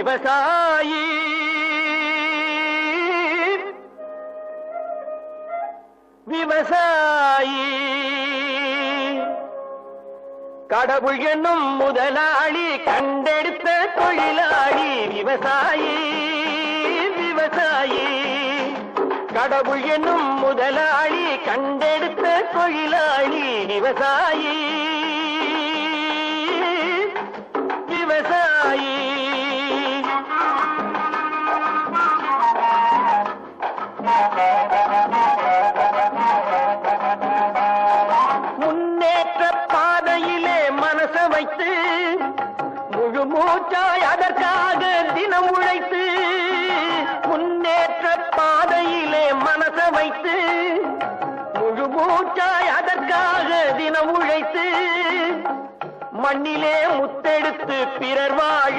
விவசாயி விவசாயி கடவுள் என்னும் முதலாளி கண்டெடுத்த தொழிலாளி விவசாயி விவசாயி கடவுள் என்னும் முதலாளி கண்டெடுத்த தொழிலாளி விவசாயி விவசாயி முன்னேற்ற பாதையிலே மனச வைத்து முழு மூச்சாய் அதற்காக தினம் உழைத்து முன்னேற்ற பாதையிலே மனச வைத்து முழு மூச்சாய் அதற்காக தினம் உழைத்து மண்ணிலே முத்தெடுத்து பிறர் வாழ